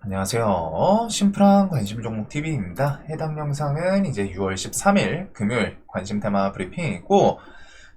안녕하세요. 심플한 관심 종목 TV입니다. 해당 영상은 이제 6월 13일 금요일 관심 테마 브리핑이고,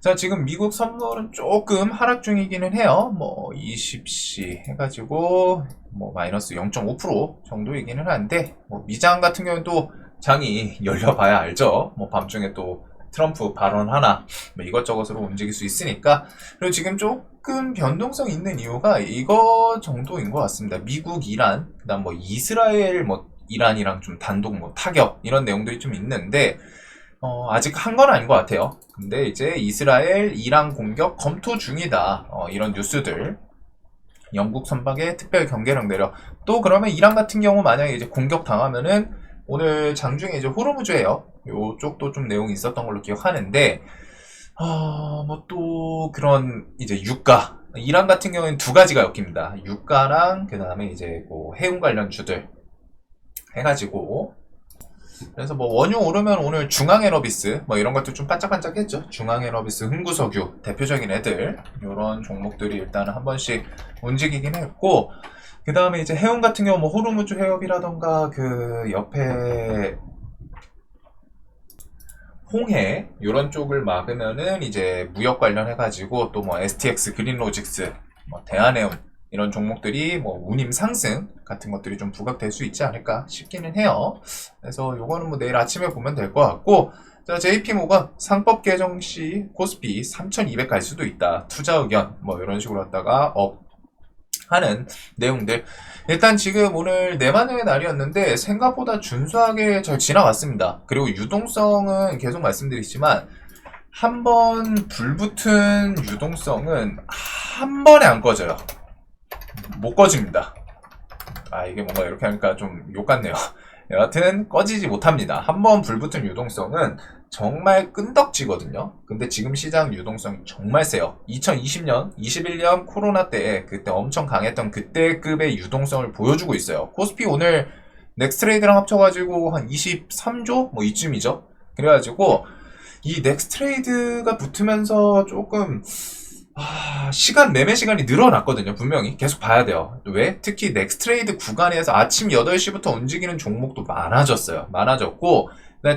자, 지금 미국 선물은 조금 하락 중이기는 해요. 뭐 20시 해가지고 뭐 마이너스 0.5% 정도이기는 한데, 뭐 미장 같은 경우는 또 장이 열려봐야 알죠. 뭐 밤중에 또 트럼프 발언 하나 뭐 이것저것으로 움직일 수 있으니까. 그리고 지금 조금 변동성 있는 이유가 이거 정도인 것 같습니다. 미국, 이란, 그다음 뭐 이스라엘, 뭐 이란이랑 좀 단독 뭐 타격 이런 내용들이 좀 있는데, 아직 한 건 아닌 것 같아요. 근데 이제 이스라엘, 이란 공격 검토 중이다. 이런 뉴스들. 영국 선박에 특별 경계령 내려. 또 그러면 이란 같은 경우 만약에 이제 공격 당하면은 오늘 장중에 이제 호르무즈예요. 요쪽도 좀 내용이 있었던 걸로 기억하는데, 뭐 또 그런 이제 유가. 이란 같은 경우에는 두 가지가 엮입니다. 유가랑 그 다음에 이제 뭐 해운 관련 주들 해가지고. 그래서 뭐 원유 오르면 오늘 중앙에너비스 뭐 이런 것도 좀 반짝반짝했죠. 중앙에너비스, 흥구석유 대표적인 애들 이런 종목들이 일단 한 번씩 움직이긴 했고, 그 다음에 이제 해운 같은 경우 뭐 호르무즈 해협이라던가 그 옆에 홍해 이런 쪽을 막으면은 이제 무역 관련해가지고 또 뭐 STX, 그린로직스, 뭐 대한해운 이런 종목들이 뭐 운임 상승 같은 것들이 좀 부각될 수 있지 않을까 싶기는 해요. 그래서 요거는 뭐 내일 아침에 보면 될 것 같고, 자, JP모건 상법 개정 시 코스피 3,200 갈 수도 있다. 투자 의견 뭐 이런 식으로 갖다가 하는 내용들. 일단 지금 오늘 내만의 날이었는데 생각보다 준수하게 잘 지나갔습니다. 그리고 유동성은 계속 말씀드리지만 한 번 불붙은 유동성은 한 번에 안 꺼져요. 못 꺼집니다. 이게 뭔가 이렇게 하니까 좀 욕 같네요. 여하튼 꺼지지 못합니다. 한 번 불붙은 유동성은 정말 끈덕지거든요. 근데 지금 시장 유동성이 정말 세요. 2020년, 21년 코로나 때 그때 엄청 강했던 그때급의 유동성을 보여주고 있어요. 코스피 오늘 넥스트레이드랑 합쳐가지고 한 23조? 뭐 이쯤이죠. 그래가지고 이 넥스트레이드가 붙으면서 조금 매매 시간이 늘어났거든요. 분명히 계속 봐야 돼요. 왜? 특히 넥스트레이드 구간에서 아침 8시부터 움직이는 종목도 많아졌어요. 많아졌고,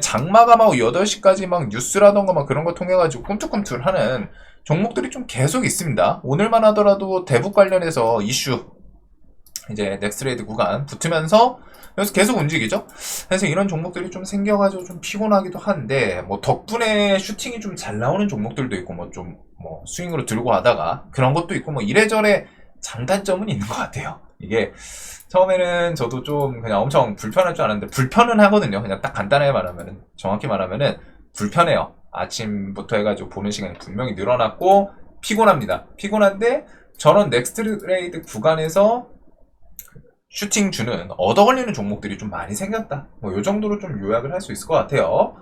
장마가 막 8시까지 막 뉴스라던가 막 그런 거 통해가지고 꿈틀꿈틀하는 종목들이 좀 계속 있습니다. 오늘만 하더라도 대북 관련해서 이슈, 이제 넥스트레이드 구간 붙으면서 여기서 계속 움직이죠. 그래서 이런 종목들이 좀 생겨가지고 좀 피곤하기도 한데, 뭐 덕분에 슈팅이 좀 잘 나오는 종목들도 있고, 뭐 스윙으로 들고 하다가 그런 것도 있고, 뭐 이래저래 장단점은 있는 것 같아요. 이게 처음에는 저도 좀 그냥 엄청 불편할 줄 알았는데, 불편은 하거든요. 그냥 딱 간단하게 말하면은, 정확히 말하면은 불편해요. 아침부터 해가지고 보는 시간이 분명히 늘어났고 피곤합니다. 피곤한데 저런 넥스트레이드 구간에서 슈팅 주는 얻어 걸리는 종목들이 좀 많이 생겼다. 뭐 요 정도로 좀 요약을 할 수 있을 것 같아요.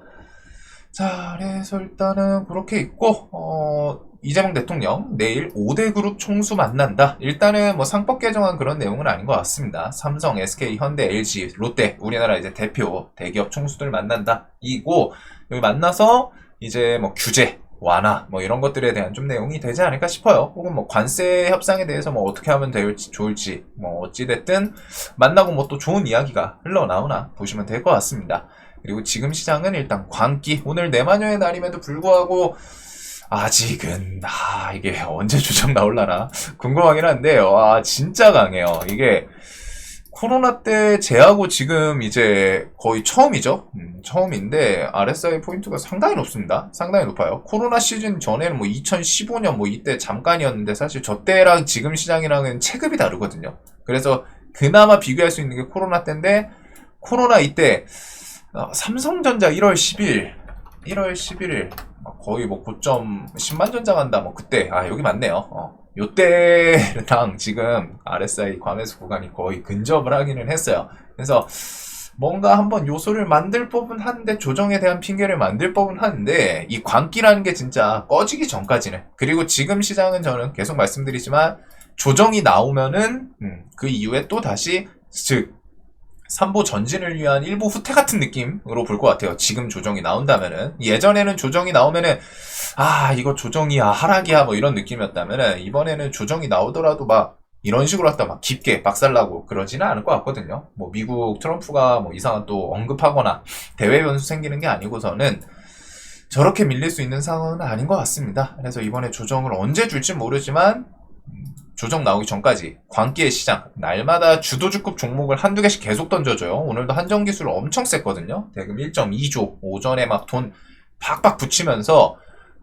자, 그래서 일단은 그렇게 있고, 이재명 대통령 내일 5대 그룹 총수 만난다. 일단은 뭐 상법 개정한 그런 내용은 아닌 것 같습니다. 삼성, SK, 현대, LG, 롯데 우리나라 이제 대표 대기업 총수들 만난다. 이고 여기 만나서 이제 뭐 규제 완화 뭐 이런 것들에 대한 좀 내용이 되지 않을까 싶어요. 혹은 뭐 관세 협상에 대해서 뭐 어떻게 하면 될지 좋을지 뭐 어찌됐든 만나고 뭐 또 좋은 이야기가 흘러나오나 보시면 될 것 같습니다. 그리고 지금 시장은 일단 광기, 오늘 내마녀의 날임에도 불구하고 아직은 이게 언제 조정 나올라나 궁금하긴 한데요. 진짜 강해요. 이게 코로나 때 제하고 지금 이제 거의 처음이죠. 처음인데 RSI 포인트가 상당히 높습니다. 상당히 높아요. 코로나 시즌 전에는 뭐 2015년 뭐 이때 잠깐이었는데 사실 저 때랑 지금 시장이랑은 체급이 다르거든요. 그래서 그나마 비교할 수 있는 게 코로나 때인데, 코로나 이때 삼성전자 1월 11일 거의 뭐 고점 10만 전자 간다 뭐 그때 여기 맞네요. 요때랑 지금 RSI 과매수 구간이 거의 근접을 하기는 했어요. 그래서 뭔가 한번 요소를 만들 법은 한데, 조정에 대한 핑계를 만들 법은 한데, 이 광기라는 게 진짜 꺼지기 전까지는, 그리고 지금 시장은 저는 계속 말씀드리지만 조정이 나오면은 그 이후에 또 다시 삼보 전진을 위한 일부 후퇴 같은 느낌으로 볼 것 같아요. 지금 조정이 나온다면은. 예전에는 조정이 나오면은 이거 조정이야 하락이야 뭐 이런 느낌이었다면은, 이번에는 조정이 나오더라도 막 이런 식으로 갖다 막 깊게 박살나고 그러지는 않을 것 같거든요. 뭐 미국 트럼프가 뭐 이상한 또 언급하거나 대외 변수 생기는 게 아니고서는 저렇게 밀릴 수 있는 상황은 아닌 것 같습니다. 그래서 이번에 조정을 언제 줄지 모르지만 조정 나오기 전까지 광기의 시장 날마다 주도주급 종목을 한두 개씩 계속 던져줘요. 오늘도 한정기술 엄청 셌거든요. 대금 1.2조 오전에 막 돈 팍팍 붙이면서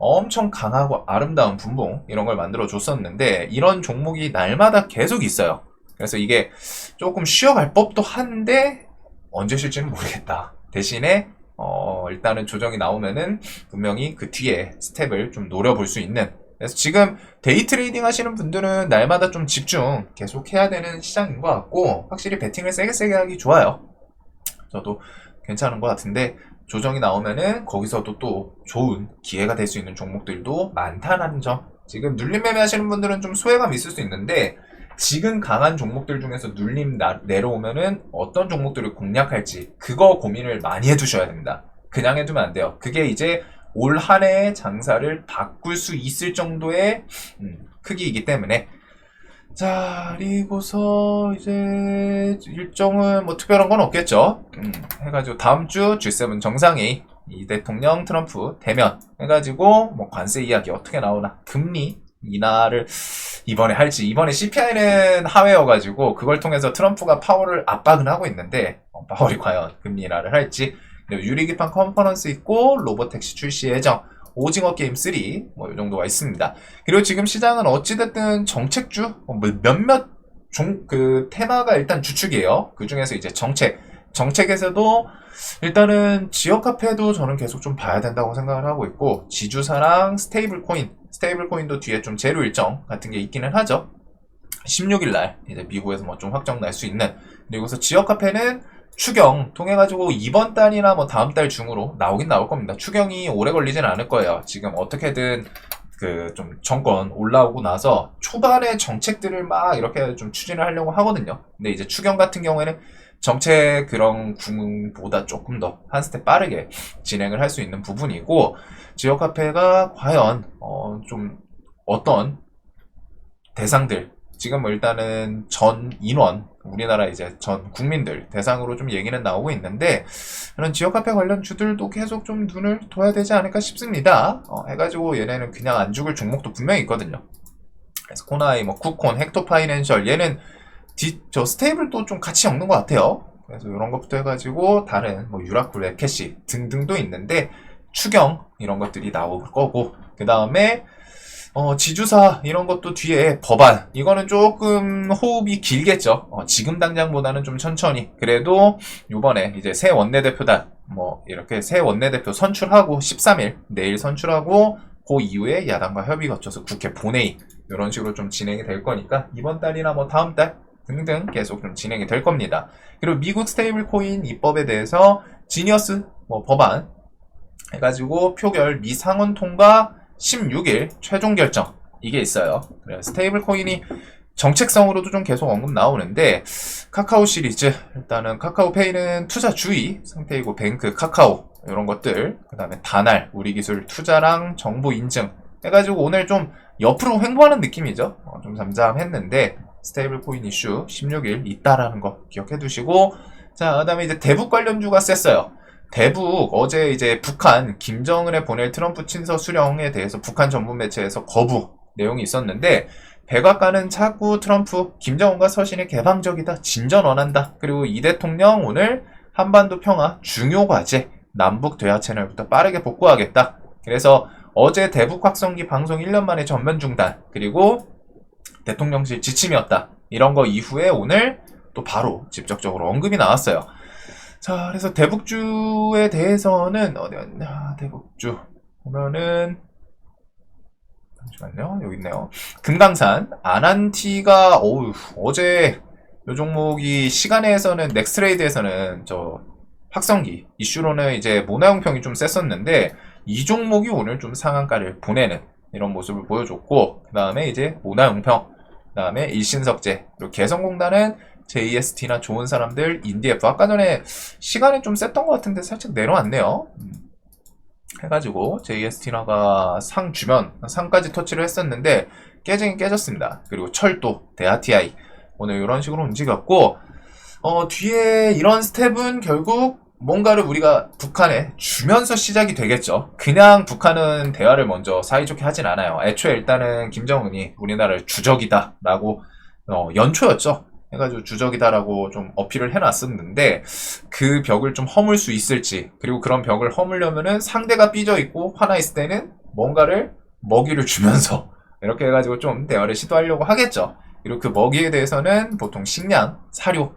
엄청 강하고 아름다운 분봉 이런 걸 만들어 줬었는데 이런 종목이 날마다 계속 있어요. 그래서 이게 조금 쉬어갈 법도 한데 언제 쉴지는 모르겠다. 대신에 일단은 조정이 나오면은 분명히 그 뒤에 스텝을 좀 노려볼 수 있는, 그래서 지금 데이 트레이딩 하시는 분들은 날마다 좀 집중 계속 해야 되는 시장인 것 같고 확실히 베팅을 세게 하기 좋아요. 저도 괜찮은 것 같은데 조정이 나오면은 거기서도 또 좋은 기회가 될 수 있는 종목들도 많다는 점. 지금 눌림 매매 하시는 분들은 좀 소외감 있을 수 있는데 지금 강한 종목들 중에서 눌림 내려오면은 어떤 종목들을 공략할지 그거 고민을 많이 해두셔야 됩니다. 그냥 해두면 안 돼요. 그게 이제 올 한 해의 장사를 바꿀 수 있을 정도의 크기이기 때문에. 자, 그리고서 이제 일정은 뭐 특별한 건 없겠죠. 해가지고 다음 주 G7 정상회의, 이 대통령 트럼프 대면 해가지고 뭐 관세 이야기 어떻게 나오나, 금리 인하를 이번에 할지. 이번에 CPI는 하회여가지고 그걸 통해서 트럼프가 파월을 압박은 하고 있는데 파월이 과연 금리 인하를 할지. 유리기판 컨퍼런스 있고 로보택시 출시 예정, 오징어 게임 3 뭐 이 정도가 있습니다. 그리고 지금 시장은 어찌됐든 정책주 몇몇 그 테마가 일단 주축이에요. 그 중에서 이제 정책에서도 일단은 지역 카페도 저는 계속 좀 봐야 된다고 생각을 하고 있고, 지주사랑 스테이블코인도 뒤에 좀 제로 일정 같은 게 있기는 하죠. 16일날 이제 미국에서 뭐 좀 확정 날 수 있는. 그리고서 지역 카페는 추경 통해가지고 이번 달이나 뭐 다음 달 중으로 나오긴 나올 겁니다. 추경이 오래 걸리진 않을 거예요. 지금 어떻게든 그 좀 정권 올라오고 나서 초반에 정책들을 막 이렇게 좀 추진을 하려고 하거든요. 근데 이제 추경 같은 경우에는 정책 그런 궁보다 조금 더 한 스텝 빠르게 진행을 할 수 있는 부분이고, 지역 카페가 과연 좀 어떤 대상들, 지금 뭐 일단은 전 인원, 우리나라 이제 전 국민들 대상으로 좀 얘기는 나오고 있는데, 그런 지역 카페 관련 주들도 계속 좀 눈을 둬야 되지 않을까 싶습니다. 해가지고 얘네는 그냥 안 죽을 종목도 분명히 있거든요. 그래서 코나이, 뭐 쿠콘, 헥토 파이낸셜, 얘는 저 스테이블도 좀 같이 엮는 것 같아요. 그래서 이런 것부터 해가지고 다른 뭐 유라쿨, 에케시 등등도 있는데 추경 이런 것들이 나올 거고, 그 다음에 지주사 이런 것도 뒤에 법안, 이거는 조금 호흡이 길겠죠. 지금 당장보다는 좀 천천히. 그래도 요번에 이제 새 원내대표단 뭐 이렇게 새 원내대표 선출하고 13일 내일 선출하고 그 이후에 야당과 협의 거쳐서 국회 본회의 이런 식으로 좀 진행이 될 거니까 이번 달이나 뭐 다음 달 등등 계속 좀 진행이 될 겁니다. 그리고 미국 스테이블 코인 입법에 대해서 지니어스 뭐 법안 해가지고 표결 미 상원 통과 16일 최종 결정, 이게 있어요. 그래서 스테이블 코인이 정책성으로도 좀 계속 언급 나오는데, 카카오 시리즈, 일단은 카카오페이는 투자주의 상태이고, 뱅크, 카카오 이런 것들, 그 다음에 다날, 우리기술 투자랑 정보 인증 해가지고 오늘 좀 옆으로 횡보하는 느낌이죠. 좀 잠잠했는데 스테이블 코인 이슈 16일 있다라는 거 기억해 두시고, 자, 그 다음에 이제 대북 관련주가 셌어요. 대북, 어제 이제 북한 김정은에 보낼 트럼프 친서 수령에 대해서 북한 전문 매체에서 거부 내용이 있었는데, 백악관은 자꾸 트럼프 김정은과 서신이 개방적이다, 진전 원한다, 그리고 이 대통령 오늘 한반도 평화 중요 과제 남북 대화 채널부터 빠르게 복구하겠다. 그래서 어제 대북 확성기 방송 1년 만에 전면 중단, 그리고 대통령실 지침이었다, 이런 거 이후에 오늘 또 바로 직접적으로 언급이 나왔어요. 자, 그래서 대북주에 대해서는 어디였냐, 대북주 보면은 잠시만요, 여기 있네요. 금강산 아난티가 어제 요 종목이 시간에서는 넥스트레이드에서는 저 확성기 이슈로는 이제 모나용평이 좀 셌었는데, 이 종목이 오늘 좀 상한가를 보내는 이런 모습을 보여줬고, 그 다음에 이제 모나용평, 그 다음에 일신석재, 그리고 개성공단은 JST나 좋은 사람들, 인디F, 아까 전에 시간에 좀 셌던 것 같은데 살짝 내려왔네요. 해가지고 JST나가 상 주변, 상까지 터치를 했었는데, 깨지긴 깨졌습니다. 그리고 철도, 대하TI 오늘 이런 식으로 움직였고 뒤에 이런 스텝은 결국 뭔가를 우리가 북한에 주면서 시작이 되겠죠. 그냥 북한은 대화를 먼저 사이좋게 하진 않아요. 애초에 일단은 김정은이 우리나라를 주적이다 라고 연초였죠. 해가지고 주적이다라고 좀 어필을 해놨었는데 그 벽을 좀 허물 수 있을지, 그리고 그런 벽을 허물려면은 상대가 삐져있고 화나 있을 때는 뭔가를 먹이를 주면서 이렇게 해가지고 좀 대화를 시도하려고 하겠죠. 그리고 그 먹이에 대해서는 보통 식량, 사료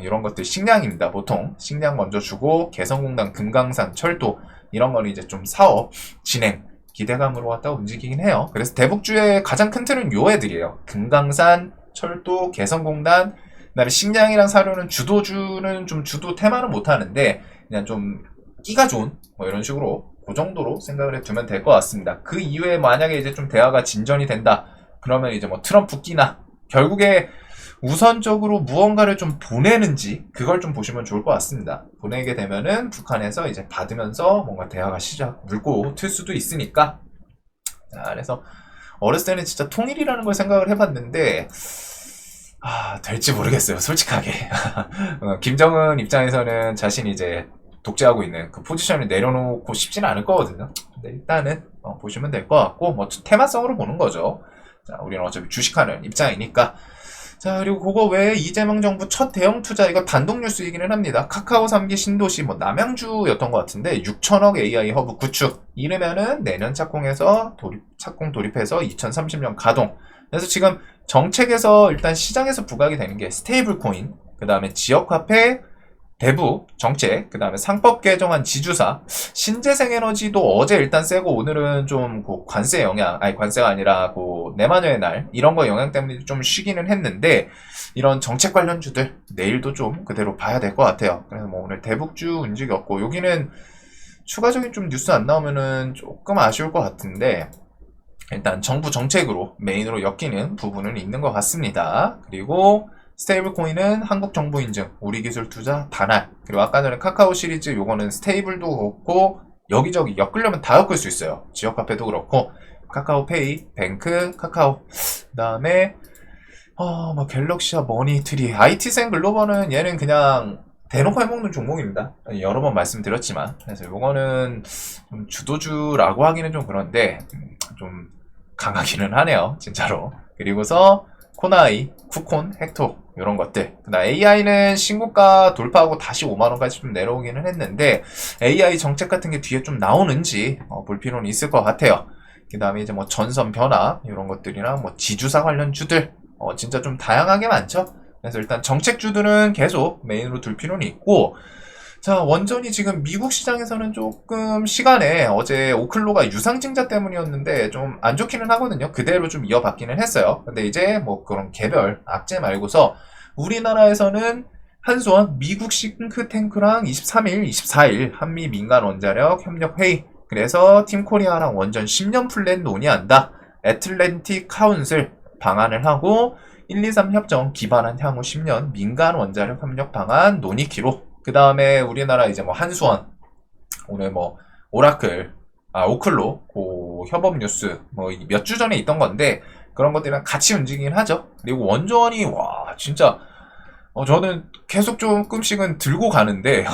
이런 것들 식량입니다. 보통 식량 먼저 주고 개성공단, 금강산, 철도 이런 거는 이제 좀 사업 진행 기대감으로 갖다 움직이긴 해요. 그래서 대북주의 가장 큰 틀은 요 애들이에요. 금강산, 철도, 개성공단, 그다음에 식량이랑 사료는 주도주는 좀 주도 테마는 못하는데 그냥 좀 끼가 좋은 뭐 이런 식으로 그 정도로 생각을 해두면 될 것 같습니다. 그 이후에 만약에 이제 좀 대화가 진전이 된다 그러면 이제 뭐 트럼프 끼나 결국에 우선적으로 무언가를 좀 보내는지 그걸 좀 보시면 좋을 것 같습니다. 보내게 되면은 북한에서 이제 받으면서 뭔가 대화가 물고 틀 수도 있으니까. 자, 그래서 어렸을 때는 진짜 통일이라는 걸 생각을 해봤는데 될지 모르겠어요, 솔직하게. 김정은 입장에서는 자신이 이제 독재하고 있는 그 포지션을 내려놓고 싶지는 않을 거거든요. 근데 일단은 보시면 될 것 같고 뭐 테마성으로 보는 거죠. 자, 우리는 어차피 주식하는 입장이니까. 자, 그리고 그거 외에 이재명 정부 첫 대형 투자, 이거 단독 뉴스이기는 합니다. 카카오 3기 신도시 뭐 남양주였던 것 같은데 6천억 AI 허브 구축 이르면은 내년 착공해서 착공 돌입해서 2030년 가동. 그래서 지금 정책에서 일단 시장에서 부각이 되는 게 스테이블 코인, 그 다음에 지역화폐 대북 정책, 그 다음에 상법 개정안 지주사, 신재생에너지도 어제 일단 세고 오늘은 좀 그 관세 영향, 아니 관세가 아니라 그 내마녀의 날 이런 거 영향 때문에 좀 쉬기는 했는데 이런 정책 관련주들 내일도 좀 그대로 봐야 될 것 같아요. 그래서 뭐 오늘 대북주 움직였고 여기는 추가적인 좀 뉴스 안 나오면은 조금 아쉬울 것 같은데 일단 정부 정책으로 메인으로 엮이는 부분은 있는 것 같습니다. 그리고 스테이블 코인은 한국 정부 인증, 우리 기술 투자 단알. 그리고 아까 전에 카카오 시리즈 요거는 스테이블도 그렇고 여기저기 엮으려면 다 엮을 수 있어요. 지역 화폐도 그렇고 카카오페이, 뱅크, 카카오. 그다음에 뭐 갤럭시와 머니트리, IT센 글로벌은 얘는 그냥 대놓고 해먹는 종목입니다. 여러 번 말씀드렸지만 그래서 요거는 좀 주도주라고 하기는 좀 그런데 좀 강하기는 하네요, 진짜로. 그리고서 코나이, 쿠콘, 헥토 이런 것들. 그다음 AI는 신고가 돌파하고 다시 5만원까지 좀 내려오기는 했는데 AI 정책 같은 게 뒤에 좀 나오는지 볼 필요는 있을 것 같아요. 그 다음에 이제 뭐 전선 변화 이런 것들이나 뭐 지주사 관련 주들 진짜 좀 다양하게 많죠. 그래서 일단 정책주들은 계속 메인으로 둘 필요는 있고, 자, 원전이 지금 미국 시장에서는 조금 시간에 어제 오클로가 유상증자 때문이었는데 좀 안 좋기는 하거든요. 그대로 좀 이어받기는 했어요. 근데 이제 뭐 그런 개별 악재 말고서 우리나라에서는 한수원 미국 싱크탱크랑 23일, 24일 한미 민간 원자력 협력 회의, 그래서 팀코리아랑 원전 10년 플랜 논의한다. 애틀랜틱 카운슬 방안을 하고 123 협정 기반한 향후 10년 민간 원자력 협력 방안 논의키로. 그 다음에 우리나라 이제 뭐 한수원, 오늘 뭐 오라클, 오클로, 협업 뉴스 뭐 몇 주 전에 있던 건데 그런 것들이랑 같이 움직이긴 하죠. 그리고 원전이 와 진짜 저는 계속 조금씩은 들고 가는데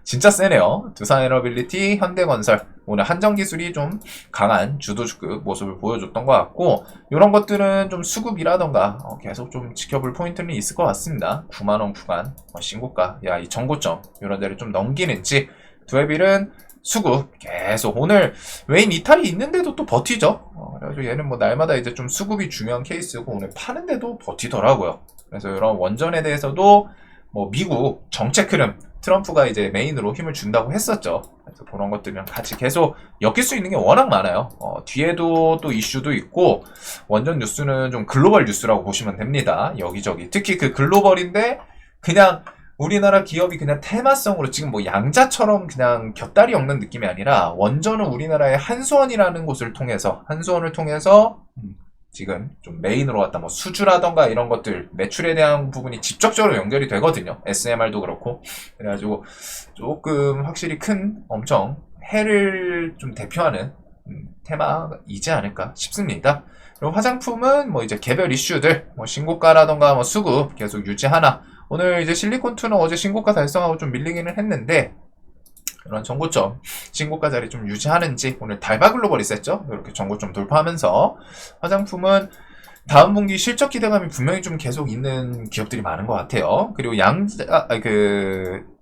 진짜 세네요. 두산에너빌리티, 현대건설 오늘 한전기술이 좀 강한 주도주급 모습을 보여줬던 것 같고 이런 것들은 좀 수급이라던가 계속 좀 지켜볼 포인트는 있을 것 같습니다. 9만원 구간 신고가, 야 이 정고점 이런 데를 좀 넘기는지. 두에빌은 수급 계속 오늘 웨인 이탈이 있는데도 또 버티죠. 그래서 얘는 뭐 날마다 이제 좀 수급이 중요한 케이스고 오늘 파는데도 버티더라고요. 그래서 이런 원전에 대해서도 뭐 미국 정책 흐름 트럼프가 이제 메인으로 힘을 준다고 했었죠. 그래서 그런 것들이랑 같이 계속 엮일 수 있는 게 워낙 많아요. 뒤에도 또 이슈도 있고 원전 뉴스는 좀 글로벌 뉴스라고 보시면 됩니다. 여기저기 특히 그 글로벌인데 그냥 우리나라 기업이 그냥 테마성으로 지금 뭐 양자처럼 그냥 곁다리 엮는 느낌이 아니라 원전은 우리나라의 한수원이라는 곳을 통해서 한수원을 통해서 지금 좀 메인으로 갖다 뭐 수주라던가 이런 것들 매출에 대한 부분이 직접적으로 연결이 되거든요. SMR도 그렇고. 그래가지고 조금 확실히 큰 엄청 해를 좀 대표하는 테마이지 않을까 싶습니다. 그리고 화장품은 뭐 이제 개별 이슈들, 뭐 신고가라던가 뭐 수급 계속 유지하나. 오늘 이제 실리콘2는 어제 신고가 달성하고 좀 밀리기는 했는데, 이런 정고점, 신고가 자리 좀 유지하는지, 오늘 달바 글로벌이 셌죠? 이렇게 정고점 돌파하면서, 화장품은 다음 분기 실적 기대감이 분명히 좀 계속 있는 기업들이 많은 것 같아요. 그리고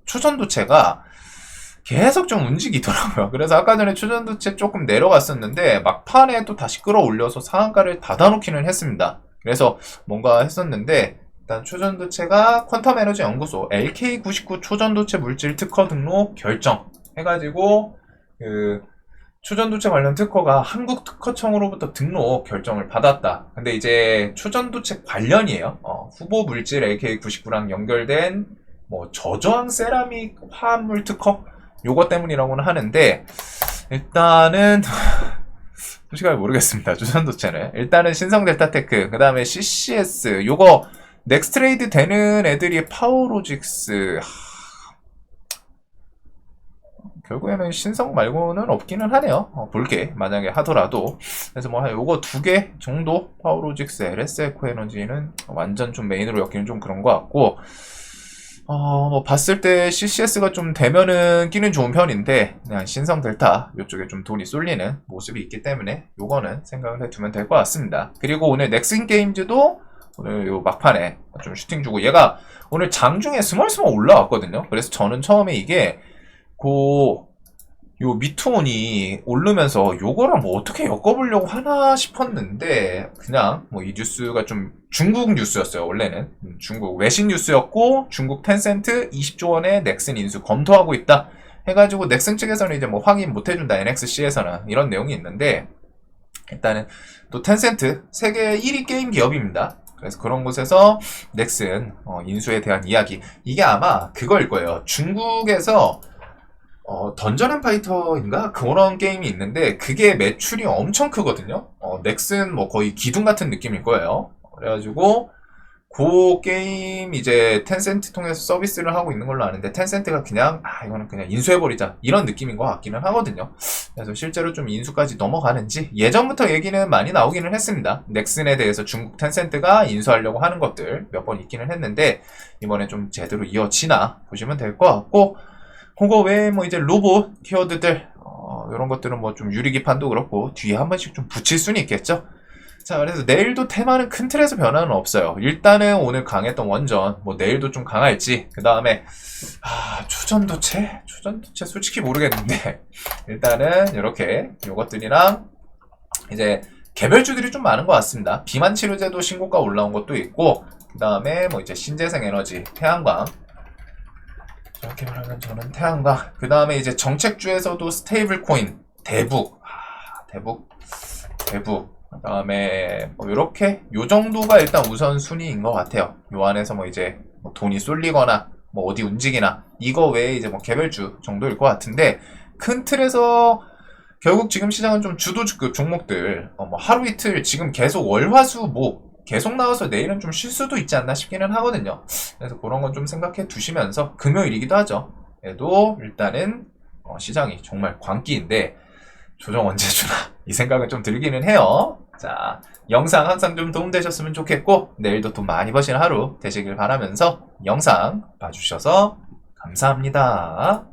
초전도체가 계속 좀 움직이더라고요. 그래서 아까 전에 초전도체 조금 내려갔었는데 막판에 또 다시 끌어올려서 상한가를 닫아놓기는 했습니다. 그래서 뭔가 했었는데 일단 초전도체가 퀀텀에너지 연구소 LK99 초전도체 물질 특허 등록 결정 해가지고 초전도체 관련 특허가 한국특허청으로부터 등록 결정을 받았다. 근데 이제 초전도체 관련이에요. 후보 물질 LK99랑 연결된 뭐 저저항 세라믹 화합물 특허 요거 때문이라고는 하는데 일단은 솔직하게 모르겠습니다. 초전도체는 일단은 신성델타테크 그 다음에 CCS 요거 넥스트레이드 되는 애들이 파워로직스 결국에는 신성 말고는 없기는 하네요. 볼게 만약에 하더라도 그래서 뭐 요거 2개 정도 파워로직스 LS 에코에너지는 완전 좀 메인으로 엮기는 좀 그런 것 같고 뭐 봤을 때 CCS가 좀 되면은 끼는 좋은 편인데 그냥 신성 델타 이쪽에 좀 돈이 쏠리는 모습이 있기 때문에 요거는 생각을 해두면 될 것 같습니다. 그리고 오늘 넥슨 게임즈도 오늘 요 막판에 좀 슈팅 주고 얘가 오늘 장중에 스멀스멀 올라왔거든요. 그래서 저는 처음에 이게 요 미투온이 오르면서 요거랑 뭐 어떻게 엮어보려고 하나 싶었는데 그냥 뭐 이 뉴스가 좀 중국 뉴스였어요. 원래는 중국 외신 뉴스였고 중국 텐센트 20조 원의 넥슨 인수 검토하고 있다 해가지고 넥슨 측에서는 이제 뭐 확인 못 해준다 NXC에서는 이런 내용이 있는데 일단은 또 텐센트 세계 1위 게임 기업입니다. 그래서 그런 곳에서 넥슨 인수에 대한 이야기 이게 아마 그거일 거예요. 중국에서 던전 앤 파이터인가? 그런 게임이 있는데, 그게 매출이 엄청 크거든요? 넥슨 뭐 거의 기둥 같은 느낌일 거예요. 그래가지고, 그 게임 이제 텐센트 통해서 서비스를 하고 있는 걸로 아는데, 텐센트가 그냥, 이거는 그냥 인수해버리자. 이런 느낌인 것 같기는 하거든요. 그래서 실제로 좀 인수까지 넘어가는지, 예전부터 얘기는 많이 나오기는 했습니다. 넥슨에 대해서 중국 텐센트가 인수하려고 하는 것들 몇 번 있기는 했는데, 이번에 좀 제대로 이어지나 보시면 될 것 같고, 그거 외에 뭐 이제 로봇 키워드들 이런 것들은 뭐 좀 유리기판도 그렇고 뒤에 한 번씩 좀 붙일 수는 있겠죠. 자 그래서 내일도 테마는 큰 틀에서 변화는 없어요. 일단은 오늘 강했던 원전 뭐 내일도 좀 강할지 그 다음에 초전도체 솔직히 모르겠는데 일단은 이렇게 요것들이랑 이제 개별주들이 좀 많은 것 같습니다. 비만 치료제도 신고가 올라온 것도 있고 그 다음에 뭐 이제 신재생 에너지 태양광 이렇게 말하면 저는 태양광 그 다음에 이제 정책주에서도 스테이블 코인 대북 그 다음에 뭐 요렇게 요 정도가 일단 우선순위인 것 같아요. 요 안에서 뭐 이제 뭐 돈이 쏠리거나 뭐 어디 움직이나 이거 외에 이제 뭐 개별주 정도일 것 같은데 큰 틀에서 결국 지금 시장은 좀 주도주급 종목들 뭐 하루 이틀 지금 계속 월화수목 계속 나와서 내일은 좀 쉴 수도 있지 않나 싶기는 하거든요. 그래서 그런 건 좀 생각해 두시면서 금요일이기도 하죠. 그래도 일단은 시장이 정말 광기인데 조정 언제 주나 이 생각은 좀 들기는 해요. 자 영상 항상 좀 도움되셨으면 좋겠고 내일도 돈 많이 버시는 하루 되시길 바라면서 영상 봐주셔서 감사합니다.